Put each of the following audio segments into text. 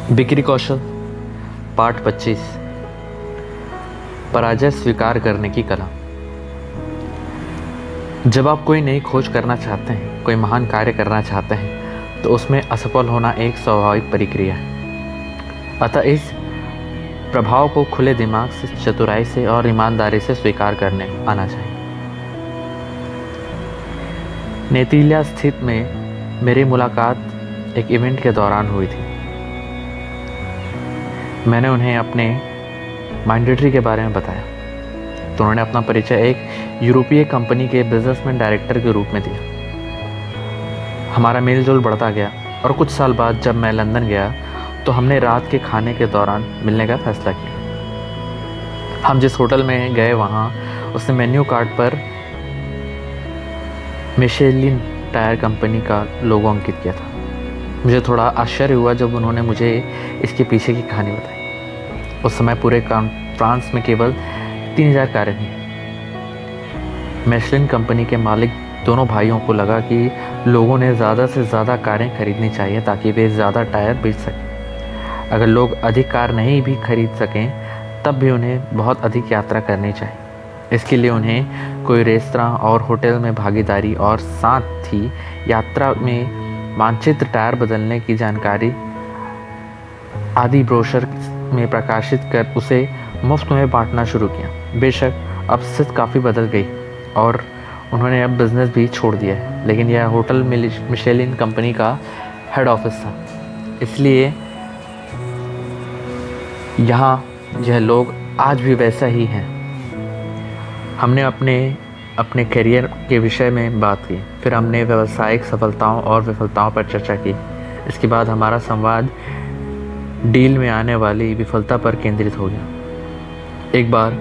बिक्री कौशल पार्ट 25 पराजय स्वीकार करने की कला। जब आप कोई नई खोज करना चाहते हैं, कोई महान कार्य करना चाहते हैं, तो उसमें असफल होना एक स्वाभाविक प्रक्रिया है। अतः इस प्रभाव को खुले दिमाग से, चतुराई से और ईमानदारी से स्वीकार करने आना चाहिए। नेतिल्या स्थित में मेरी मुलाकात एक इवेंट के दौरान हुई थी। मैंने उन्हें अपने माइंडेटरी के बारे में बताया तो उन्होंने अपना परिचय एक यूरोपीय कंपनी के बिजनेसमैन डायरेक्टर के रूप में दिया। हमारा मेलजोल बढ़ता गया और कुछ साल बाद जब मैं लंदन गया तो हमने रात के खाने के दौरान मिलने का फैसला किया। हम जिस होटल में गए वहाँ उसने मेन्यू कार्ड पर मिशेलिन टायर कंपनी का लोगो अंकित किया था। मुझे थोड़ा आश्चर्य हुआ जब उन्होंने मुझे इसके पीछे की कहानी बताई। उस समय पूरे फ्रांस में केवल 3000 कारें थीं। मिशेलिन कंपनी के मालिक दोनों भाइयों को लगा कि लोगों ने ज़्यादा से ज़्यादा कारें खरीदनी चाहिए ताकि वे ज़्यादा टायर बेच सकें। अगर लोग अधिक कार नहीं भी खरीद सकें तब भी उन्हें बहुत अधिक यात्रा करनी चाहिए। इसके लिए उन्हें कोई रेस्तरां और होटल में भागीदारी और साथ ही यात्रा में मानचित्र, टायर बदलने की जानकारी आदि ब्रोशर में प्रकाशित कर उसे मुफ्त में बांटना शुरू किया। बेशक अब स्थिति काफ़ी बदल गई और उन्होंने अब बिज़नेस भी छोड़ दिया है, लेकिन यह होटल मिशेलिन कंपनी का हेड ऑफिस था, इसलिए यहाँ यह लोग आज भी वैसा ही हैं। हमने अपने करियर के विषय में बात की, फिर हमने व्यावसायिक सफलताओं और विफलताओं पर चर्चा की। इसके बाद हमारा संवाद डील में आने वाली विफलता पर केंद्रित हो गया। एक बार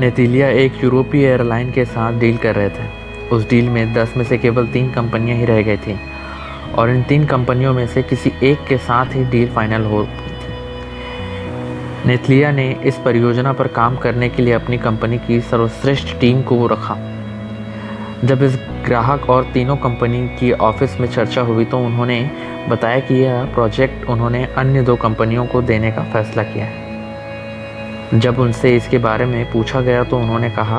नेतिल्या एक यूरोपीय एयरलाइन के साथ डील कर रहे थे। उस डील में 10 में से केवल 3 कंपनियां ही रह गई थीं और इन 3 कंपनियों में से किसी एक के साथ ही डील फाइनल हो थी। नेतिल्या ने इस परियोजना पर काम करने के लिए अपनी कंपनी की सर्वश्रेष्ठ टीम को रखा। जब इस ग्राहक और तीनों कंपनी की ऑफिस में चर्चा हुई तो उन्होंने बताया कि यह प्रोजेक्ट उन्होंने अन्य 2 कंपनियों को देने का फैसला किया है। जब उनसे इसके बारे में पूछा गया तो उन्होंने कहा,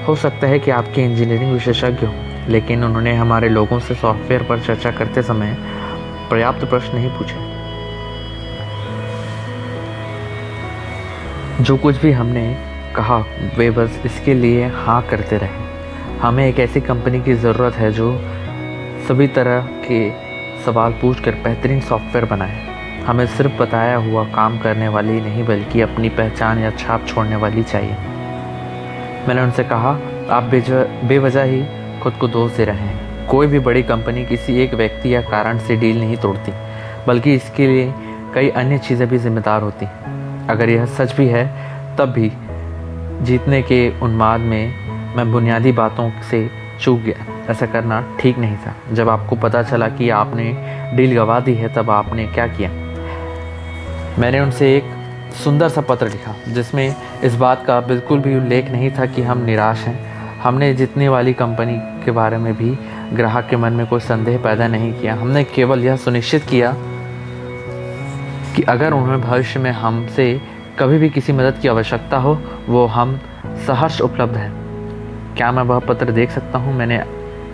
हो सकता है कि आपके इंजीनियरिंग विशेषज्ञ हो, लेकिन उन्होंने हमारे लोगों से सॉफ्टवेयर पर चर्चा करते समय पर्याप्त प्रश्न नहीं पूछे। जो कुछ भी हमने कहा वे बस इसके लिए हाँ करते रहे। हमें एक ऐसी कंपनी की ज़रूरत है जो सभी तरह के सवाल पूछकर बेहतरीन सॉफ्टवेयर बनाए। हमें सिर्फ बताया हुआ काम करने वाली नहीं बल्कि अपनी पहचान या छाप छोड़ने वाली चाहिए। मैंने उनसे कहा, आप बेवजह ही खुद को दोष दे रहे हैं। कोई भी बड़ी कंपनी किसी एक व्यक्ति या कारण से डील नहीं तोड़ती, बल्कि इसके लिए कई अन्य चीज़ें भी जिम्मेदार होती हैं। अगर यह सच भी है तब भी जीतने के उन्माद में मैं बुनियादी बातों से चूक गया। ऐसा करना ठीक नहीं था। जब आपको पता चला कि आपने डील गंवा दी है तब आपने क्या किया? मैंने उनसे एक सुंदर सा पत्र लिखा जिसमें इस बात का बिल्कुल भी उल्लेख नहीं था कि हम निराश हैं। हमने जीतने वाली कंपनी के बारे में भी ग्राहक के मन में कोई संदेह पैदा नहीं किया। हमने केवल यह सुनिश्चित किया कि अगर उन्हें भविष्य में हमसे कभी भी किसी मदद की आवश्यकता हो वो हम सहर्ष उपलब्ध हैं। क्या मैं वह पत्र देख सकता हूँ? मैंने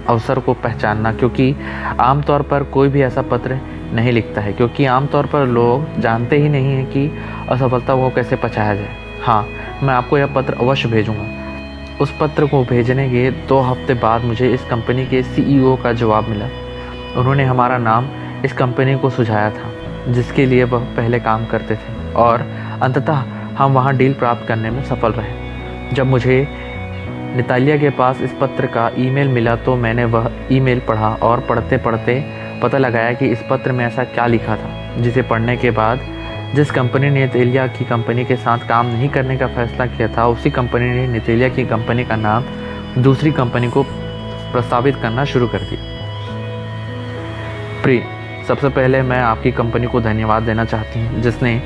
अवसर को पहचानना, क्योंकि आमतौर पर कोई भी ऐसा पत्र नहीं लिखता है, क्योंकि आमतौर पर लोग जानते ही नहीं हैं कि असफलता को कैसे पचाया जाए। हाँ, मैं आपको यह पत्र अवश्य भेजूँगा। उस पत्र को भेजने के 2 हफ्ते बाद मुझे इस कंपनी के CEO का जवाब मिला। उन्होंने हमारा नाम इस कंपनी को सुझाया था जिसके लिए वह पहले काम करते थे और अंततः हम वहाँ डील प्राप्त करने में सफल रहे। जब मुझे नेतिल्या के पास इस पत्र का ईमेल मिला तो मैंने वह ईमेल पढ़ा और पढ़ते पढ़ते पता लगाया कि इस पत्र में ऐसा क्या लिखा था, जिसे पढ़ने के बाद जिस कंपनी ने नेतिल्या की कंपनी के साथ काम नहीं करने का फैसला किया था उसी कंपनी ने नेतिल्या की कंपनी का नाम दूसरी कंपनी को प्रस्तावित करना शुरू कर दिया। प्रिय, सबसे पहले मैं आपकी कंपनी को धन्यवाद देना चाहती हूँ जिसने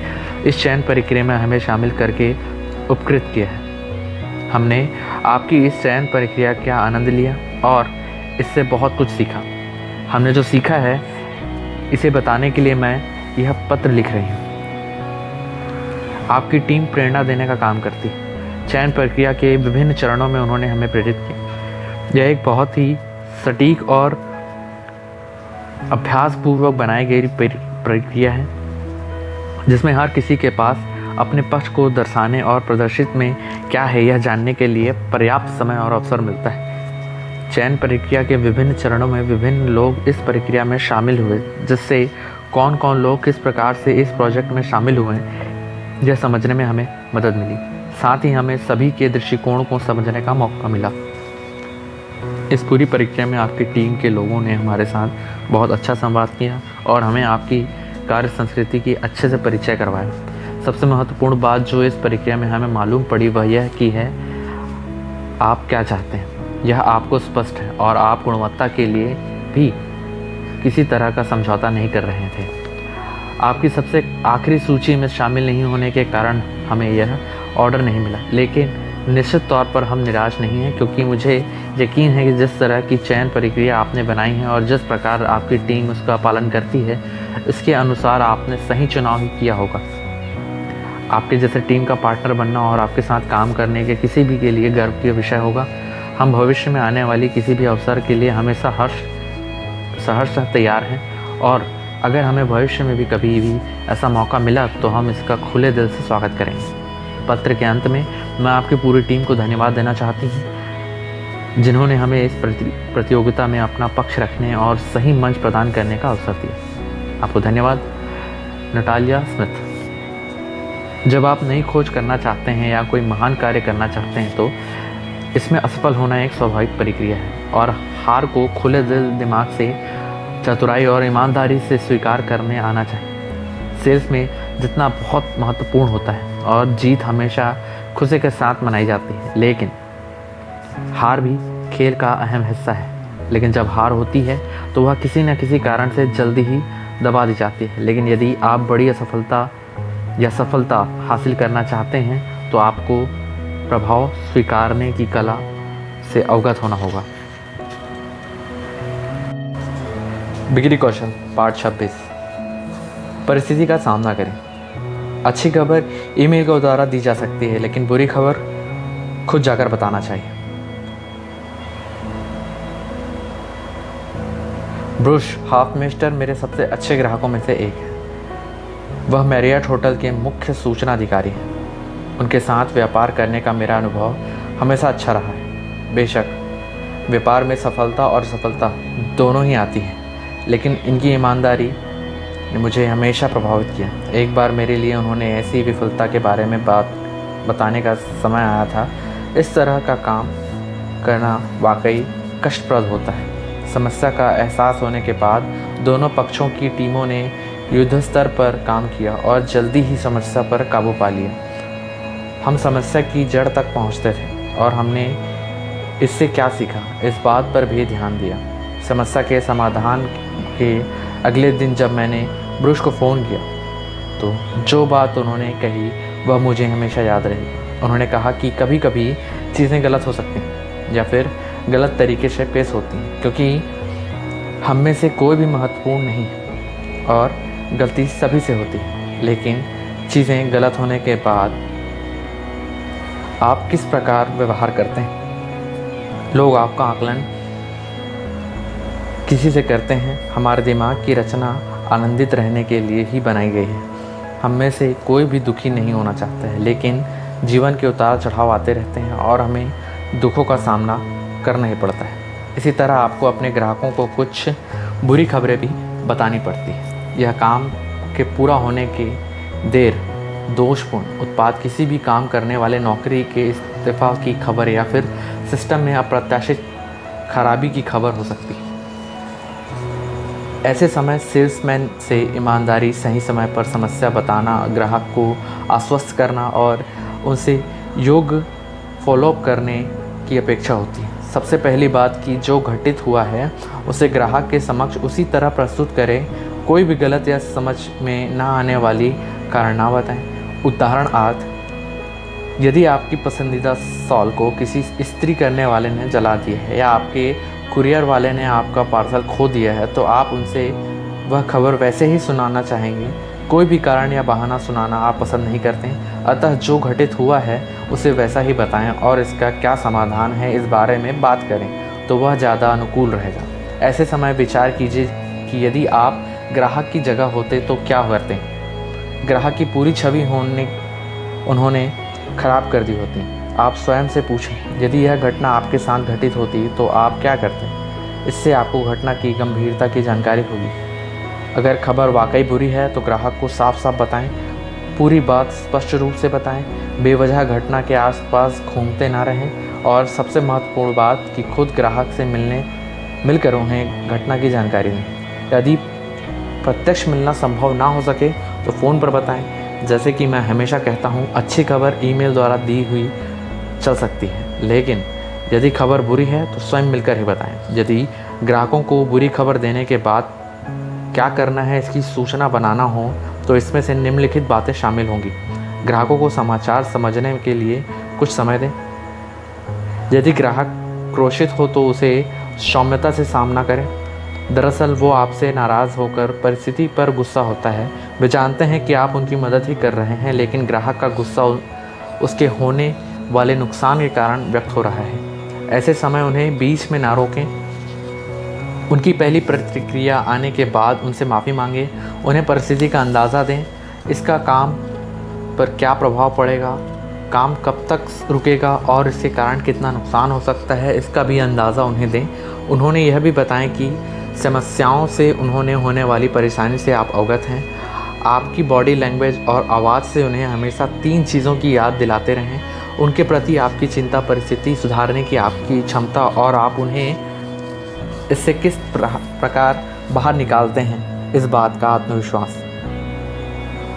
इस चयन प्रक्रिया में हमें शामिल करके उपकृत किया है। हमने आपकी इस चयन प्रक्रिया का आनंद लिया और इससे बहुत कुछ सीखा। हमने जो सीखा है इसे बताने के लिए मैं यह पत्र लिख रही हूँ। आपकी टीम प्रेरणा देने का काम करती है। चयन प्रक्रिया के विभिन्न चरणों में उन्होंने हमें प्रेरित किया। यह एक बहुत ही सटीक और अभ्यासपूर्वक बनाई गई प्रक्रिया है, जिसमें हर किसी के पास अपने पक्ष को दर्शाने और प्रदर्शित में क्या है यह जानने के लिए पर्याप्त समय और अवसर मिलता है। चयन प्रक्रिया के विभिन्न चरणों में विभिन्न लोग इस प्रक्रिया में शामिल हुए, जिससे कौन कौन लोग किस प्रकार से इस प्रोजेक्ट में शामिल हुए हैं यह समझने में हमें मदद मिली। साथ ही हमें सभी के दृष्टिकोण को समझने का मौका मिला। इस पूरी प्रक्रिया में आपकी टीम के लोगों ने हमारे साथ बहुत अच्छा संवाद किया और हमें आपकी कार्य संस्कृति की अच्छे से परिचय करवाया। सबसे महत्वपूर्ण बात जो इस प्रक्रिया में हमें मालूम पड़ी वह यह कि है आप क्या चाहते हैं, यह आपको स्पष्ट है और आप गुणवत्ता के लिए भी किसी तरह का समझौता नहीं कर रहे थे। आपकी सबसे आखिरी सूची में शामिल नहीं होने के कारण हमें यह ऑर्डर नहीं मिला, लेकिन निश्चित तौर पर हम निराश नहीं हैं, क्योंकि मुझे यकीन है कि जिस तरह की चयन प्रक्रिया आपने बनाई है और जिस प्रकार आपकी टीम उसका पालन करती है, इसके अनुसार आपने सही चुनाव ही किया होगा। आपके जैसे टीम का पार्टनर बनना और आपके साथ काम करने के किसी भी के लिए गर्व का विषय होगा। हम भविष्य में आने वाली किसी भी अवसर के लिए हमेशा सहर्ष तैयार हैं और अगर हमें भविष्य में भी कभी भी ऐसा मौका मिला तो हम इसका खुले दिल से स्वागत करेंगे। पत्र के अंत में मैं आपकी पूरी टीम को धन्यवाद देना चाहती हूँ, जिन्होंने हमें इस प्रतियोगिता में अपना पक्ष रखने और सही मंच प्रदान करने का अवसर दिया। आपको धन्यवाद। Natalia Smith. जब आप नई खोज करना चाहते हैं या कोई महान कार्य करना चाहते हैं तो इसमें असफल होना एक स्वाभाविक प्रक्रिया है और हार को खुले दिमाग से, चतुराई और ईमानदारी से स्वीकार करने आना चाहिए। सेल्स में जितना बहुत महत्वपूर्ण होता है और जीत हमेशा खुशी के साथ मनाई जाती है, लेकिन हार भी खेल का अहम हिस्सा है। लेकिन जब हार होती है तो वह किसी न किसी कारण से जल्दी ही दबा दी जाती है। लेकिन यदि आप बड़ी असफलता या सफलता हासिल करना चाहते हैं तो आपको प्रभाव स्वीकारने की कला से अवगत होना होगा। बिक्री कौशल पार्ट 26। परिस्थिति का सामना करें। अच्छी खबर ईमेल के द्वारा दी जा सकती है, लेकिन बुरी खबर खुद जाकर बताना चाहिए। ब्रूस हॉफमेस्टर मेरे सबसे अच्छे ग्राहकों में से एक है। वह मैरियट होटल के मुख्य सूचना अधिकारी हैं। उनके साथ व्यापार करने का मेरा अनुभव हमेशा अच्छा रहा है। बेशक व्यापार में सफलता और असफलता दोनों ही आती है, लेकिन इनकी ईमानदारी ने मुझे हमेशा प्रभावित किया। एक बार मेरे लिए उन्होंने ऐसी विफलता के बारे में बात बताने का समय आया था। इस तरह का काम करना वाकई कष्टप्रद होता है। समस्या का एहसास होने के बाद दोनों पक्षों की टीमों ने युद्ध स्तर पर काम किया और जल्दी ही समस्या पर काबू पा लिया। हम समस्या की जड़ तक पहुंचते थे और हमने इससे क्या सीखा इस बात पर भी ध्यान दिया। समस्या के समाधान के अगले दिन जब मैंने ब्रूस को फ़ोन किया तो जो बात उन्होंने कही वह मुझे हमेशा याद रही। उन्होंने कहा कि कभी कभी चीज़ें गलत हो सकती हैं या फिर गलत तरीके से पेश होती हैं, क्योंकि हम में से कोई भी महत्वपूर्ण नहीं और गलती सभी से होती है। लेकिन चीज़ें गलत होने के बाद आप किस प्रकार व्यवहार करते हैं, लोग आपका आकलन किसी से करते हैं। हमारे दिमाग की रचना आनंदित रहने के लिए ही बनाई गई है। हम में से कोई भी दुखी नहीं होना चाहता है, लेकिन जीवन के उतार चढ़ाव आते रहते हैं और हमें दुखों का सामना करना ही पड़ता है। इसी तरह आपको अपने ग्राहकों को कुछ बुरी खबरें भी बतानी पड़ती है। यह काम के पूरा होने के देर, दोषपूर्ण उत्पाद, किसी भी काम करने वाले नौकरी के इस्तीफा की खबर या फिर सिस्टम में अप्रत्याशित खराबी की खबर हो सकती है। ऐसे समय सेल्समैन से ईमानदारी, सही समय पर समस्या बताना, ग्राहक को आश्वस्त करना और उनसे योग्य फॉलोअप करने की अपेक्षा होती है। सबसे पहली बात कि जो घटित हुआ है उसे ग्राहक के समक्ष उसी तरह प्रस्तुत करें। कोई भी गलत या समझ में ना आने वाली कारण ना बताएं। उदाहरणार्थ, यदि आपकी पसंदीदा शॉल को किसी इस्त्री करने वाले ने जला दिया है या आपके कुरियर वाले ने आपका पार्सल खो दिया है, तो आप उनसे वह खबर वैसे ही सुनाना चाहेंगे। कोई भी कारण या बहाना सुनाना आप पसंद नहीं करते हैं। अतः जो घटित हुआ है उसे वैसा ही बताएं और इसका क्या समाधान है इस बारे में बात करें तो वह ज़्यादा अनुकूल रहेगा। ऐसे समय विचार कीजिए कि यदि आप ग्राहक की जगह होते तो क्या करते। ग्राहक की पूरी छवि उन्होंने खराब कर दी होती। आप स्वयं से पूछें, यदि यह घटना आपके साथ घटित होती तो आप क्या करते। इससे आपको घटना की गंभीरता की जानकारी होगी। अगर खबर वाकई बुरी है तो ग्राहक को साफ साफ बताएं, पूरी बात स्पष्ट रूप से बताएं, बेवजह घटना के आसपास घूमते ना रहें और सबसे महत्वपूर्ण बात कि खुद ग्राहक से मिलकर उन्हें घटना की जानकारी दें। यदि प्रत्यक्ष मिलना संभव ना हो सके तो फ़ोन पर बताएं। जैसे कि मैं हमेशा कहता हूँ, अच्छी खबर ईमेल द्वारा दी हुई चल सकती है, लेकिन यदि खबर बुरी है तो स्वयं मिलकर ही बताएं। यदि ग्राहकों को बुरी खबर देने के बाद क्या करना है इसकी सूचना बनाना हो तो इसमें से निम्नलिखित बातें शामिल होंगी। ग्राहकों को समाचार समझने के लिए कुछ समय दें। यदि ग्राहक क्रोशित हो तो उसे सौम्यता से सामना करें। दरअसल वो आपसे नाराज़ होकर परिस्थिति पर गुस्सा होता है। वे जानते हैं कि आप उनकी मदद ही कर रहे हैं, लेकिन ग्राहक का गुस्सा उसके होने वाले नुकसान के कारण व्यक्त हो रहा है। ऐसे समय उन्हें बीच में ना रोकें। उनकी पहली प्रतिक्रिया आने के बाद उनसे माफ़ी मांगें। उन्हें परिस्थिति का अंदाज़ा दें, इसका काम पर क्या प्रभाव पड़ेगा, काम कब तक रुकेगा और इसके कारण कितना नुकसान हो सकता है, इसका भी अंदाज़ा उन्हें दें। उन्होंने यह भी बताएं कि समस्याओं से उन्होंने होने वाली परेशानी से आप अवगत हैं। आपकी बॉडी लैंग्वेज और आवाज़ से उन्हें हमेशा 3 चीज़ों की याद दिलाते रहें। उनके प्रति आपकी चिंता, परिस्थिति सुधारने की आपकी क्षमता और आप उन्हें इससे किस प्रकार बाहर निकालते हैं, इस बात का आत्मविश्वास।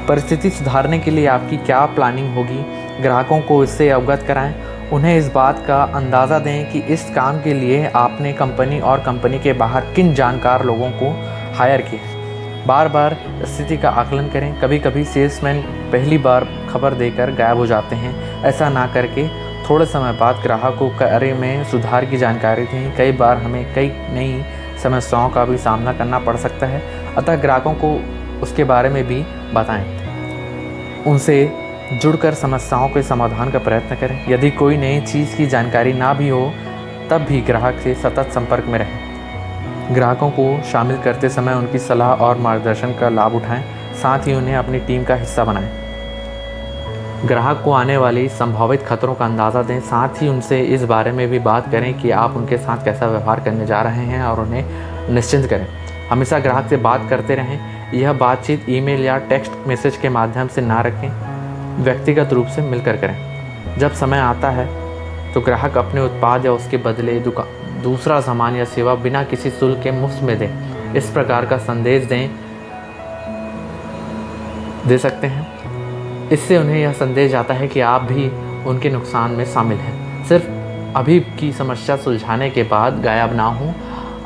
परिस्थिति सुधारने के लिए आपकी क्या प्लानिंग होगी, ग्राहकों को इससे अवगत कराएं। उन्हें इस बात का अंदाज़ा दें कि इस काम के लिए आपने कंपनी और कंपनी के बाहर किन जानकार लोगों को हायर किया है। बार बार स्थिति का आकलन करें। कभी कभी सेल्समैन पहली बार खबर देकर गायब हो जाते हैं। ऐसा ना करके थोड़े समय बाद ग्राहक को कार्य में सुधार की जानकारी दें। कई बार हमें कई नई समस्याओं का भी सामना करना पड़ सकता है, अतः ग्राहकों को उसके बारे में भी बताएं। उनसे जुड़कर समस्याओं के समाधान का प्रयत्न करें। यदि कोई नई चीज़ की जानकारी ना भी हो तब भी ग्राहक से सतत संपर्क में रहें। ग्राहकों को शामिल करते समय उनकी सलाह और मार्गदर्शन का लाभ उठाएं, साथ ही उन्हें अपनी टीम का हिस्सा बनाएं। ग्राहक को आने वाली संभावित खतरों का अंदाज़ा दें, साथ ही उनसे इस बारे में भी बात करें कि आप उनके साथ कैसा व्यवहार करने जा रहे हैं और उन्हें निश्चिंत करें। हमेशा ग्राहक से बात करते रहें। यह बातचीत ईमेल या टेक्स्ट मैसेज के माध्यम से ना रखें, व्यक्तिगत रूप से मिलकर करें। जब समय आता है तो ग्राहक अपने उत्पाद या उसके बदले दूसरा सामान या सेवा बिना किसी शुल्क के मुफ्त में दें, इस प्रकार का संदेश दे सकते हैं। इससे उन्हें यह संदेश जाता है कि आप भी उनके नुकसान में शामिल हैं। सिर्फ अभी की समस्या सुलझाने के बाद गायब ना हों।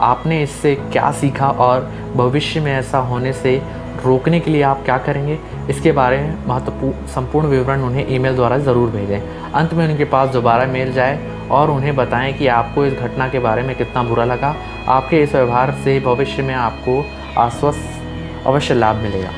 आपने इससे क्या सीखा और भविष्य में ऐसा होने से रोकने के लिए आप क्या करेंगे, इसके बारे में संपूर्ण विवरण उन्हें ईमेल द्वारा ज़रूर भेजें। अंत में उनके पास दोबारा मेल जाए और उन्हें बताएं कि आपको इस घटना के बारे में कितना बुरा लगा। आपके इस व्यवहार से भविष्य में आपको आश्वस्त अवश्य लाभ मिलेगा।